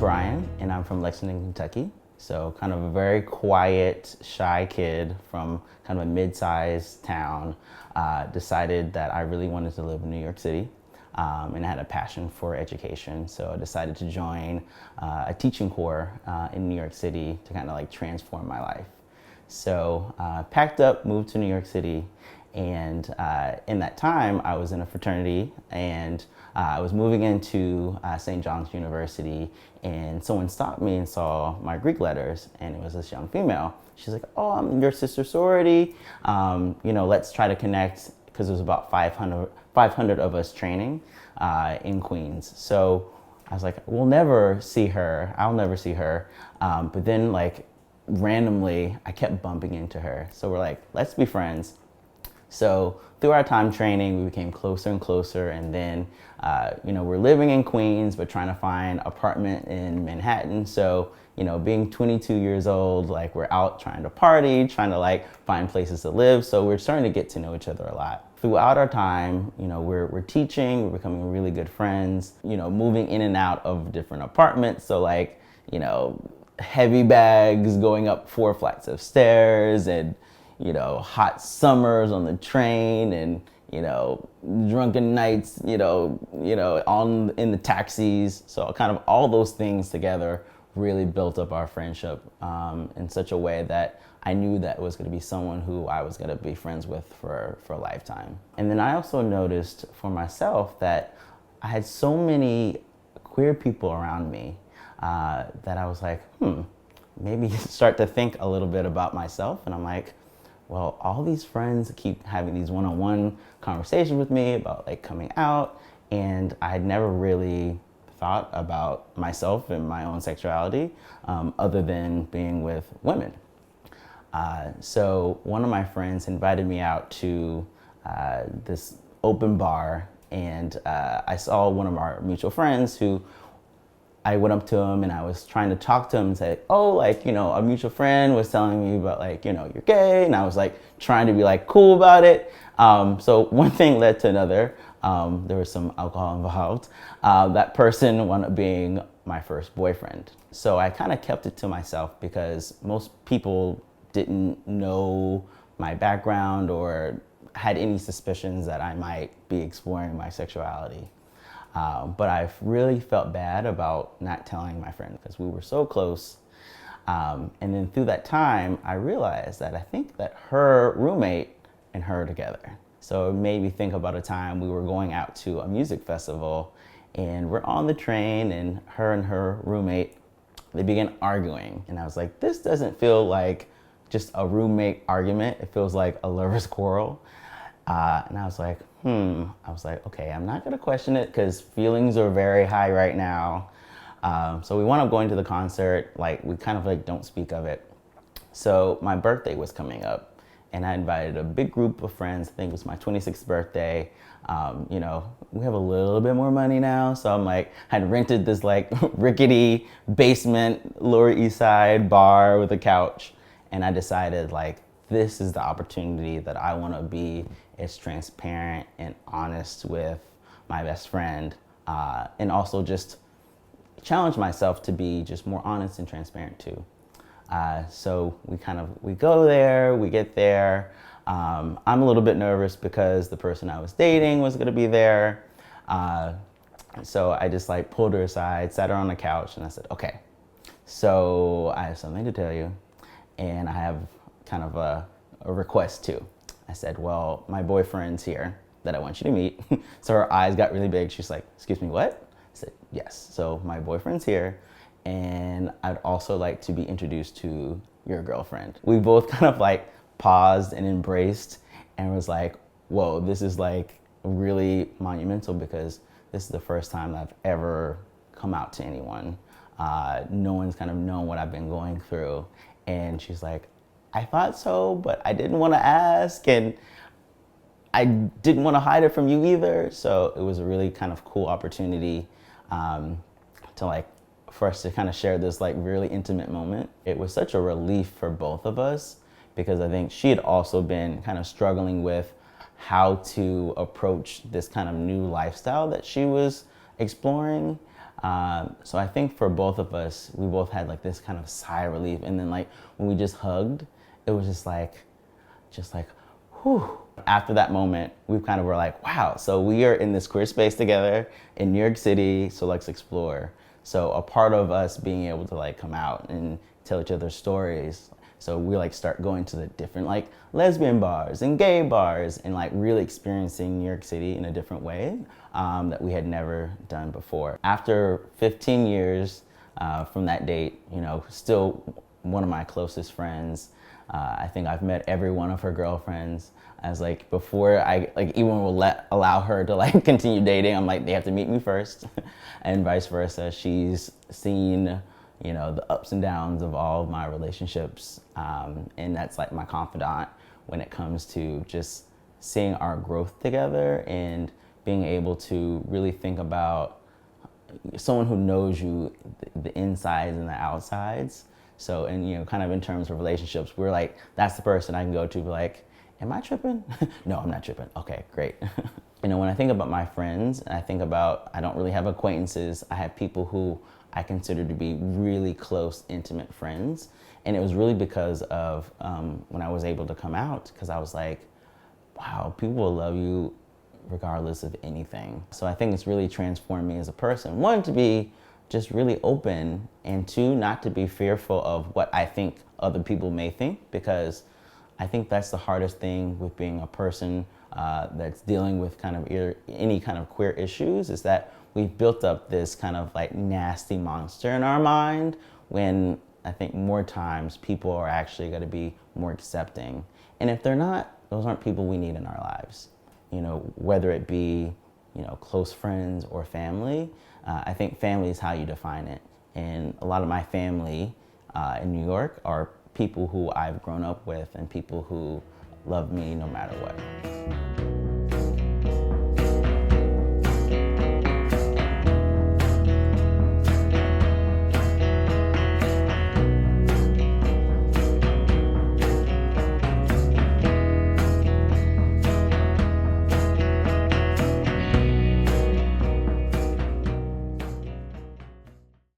Brian, and I'm from Lexington, Kentucky. So kind of a very quiet, shy kid from kind of a mid-sized town. Decided that I really wanted to live in New York City, and I had a passion for education. So I decided to join a teaching corps in New York City to kind of like transform my life. So packed up, moved to New York City, and in that time I was in a fraternity, and I was moving into St. John's University, and someone stopped me and saw my Greek letters, and it was this young female. She's like, "Oh, I'm your sister sorority. Let's try to connect," because there was about 500 of us training in Queens. So I was like, "We'll never see her. I'll never see her." But then like randomly, I kept bumping into her. So we're like, "Let's be friends." So through our time training, we became closer and closer, and then we're living in Queens but trying to find apartment in Manhattan. So being 22 years old, like we're out trying to party, trying to like find places to live. So we're starting to get to know each other a lot. Throughout our time, we're teaching, we're becoming really good friends, moving in and out of different apartments. So like, heavy bags going up 4 flights of stairs, and hot summers on the train, and drunken nights, in the taxis. So kind of all those things together really built up our friendship in such a way that I knew that was going to be someone who I was going to be friends with for a lifetime. And then I also noticed for myself that I had so many queer people around me that I was like, maybe start to think a little bit about myself. And I'm like, well, all these friends keep having these one-on-one conversations with me about like coming out, and I had never really thought about myself and my own sexuality other than being with women. So one of my friends invited me out to this open bar, and I saw one of our mutual friends who I went up to him and I was trying to talk to him and say, "Oh, a mutual friend was telling me about you're gay." And I was like trying to be like cool about it. So one thing led to another. There was some alcohol involved. That person wound up being my first boyfriend. So I kind of kept it to myself because most people didn't know my background or had any suspicions that I might be exploring my sexuality. But I've really felt bad about not telling my friend because we were so close. And then through that time, I realized that I think that her roommate and her together. So it made me think about a time we were going out to a music festival, and we're on the train, and her roommate, they began arguing. And I was like, this doesn't feel like just a roommate argument. It feels like a lover's quarrel. And I was like, okay, I'm not gonna question it because feelings are very high right now. So we wound up going to the concert, we kind of don't speak of it. So my birthday was coming up, and I invited a big group of friends. I think it was my 26th birthday. We have a little bit more money now. So I'm I had rented this rickety basement, Lower East Side bar with a couch. And I decided this is the opportunity that I want to be as transparent and honest with my best friend, and also just challenge myself to be just more honest and transparent too. So we go there, we get there. I'm a little bit nervous because the person I was dating was going to be there. So I just pulled her aside, sat her on the couch, and I said, "Okay, so I have something to tell you, and I have kind of a request too." I said, "Well, my boyfriend's here that I want you to meet." So her eyes got really big. She's like, "Excuse me, what?" I said, "Yes, so my boyfriend's here, and I'd also like to be introduced to your girlfriend." We both kind of paused and embraced, and was like, whoa, this is really monumental because this is the first time I've ever come out to anyone. No one's kind of known what I've been going through. And she's like, "I thought so, but I didn't want to ask, and I didn't want to hide it from you either." So it was a really kind of cool opportunity to for us to kind of share this really intimate moment. It was such a relief for both of us because I think she had also been kind of struggling with how to approach this kind of new lifestyle that she was exploring. So I think for both of us, we both had like this kind of sigh of relief. And then like when we just hugged, it was just like, whew. After that moment, we kind of were like, wow, so we are in this queer space together in New York City, so let's explore. So a part of us being able to like come out and tell each other stories. So we like start going to the different like lesbian bars and gay bars and like really experiencing New York City in a different way that we had never done before. After 15 years from that date, you know, still one of my closest friends. I think I've met every one of her girlfriends. As like before I like even will allow her to like continue dating, I'm like they have to meet me first, and vice versa. She's seen, you know, the ups and downs of all of my relationships, and that's like my confidant when it comes to just seeing our growth together and being able to really think about someone who knows you, the insides and the outsides. So, and you know, kind of in terms of relationships, we're like, that's the person I can go to, be like, am I tripping? No, I'm not tripping. Okay, great. You know, when I think about my friends, and I think about, I don't really have acquaintances. I have people who I consider to be really close, intimate friends. And it was really because of when I was able to come out, because I was like, wow, people will love you regardless of anything. So I think it's really transformed me as a person. One, to be just really open, and two, not to be fearful of what I think other people may think, because I think that's the hardest thing with being a person that's dealing with kind of any kind of queer issues, is that we've built up this kind of like nasty monster in our mind, when I think more times people are actually going to be more accepting. And if they're not, those aren't people we need in our lives. You know, whether it be, you know, close friends or family. I think family is how you define it. And a lot of my family in New York are people who I've grown up with and people who love me no matter what.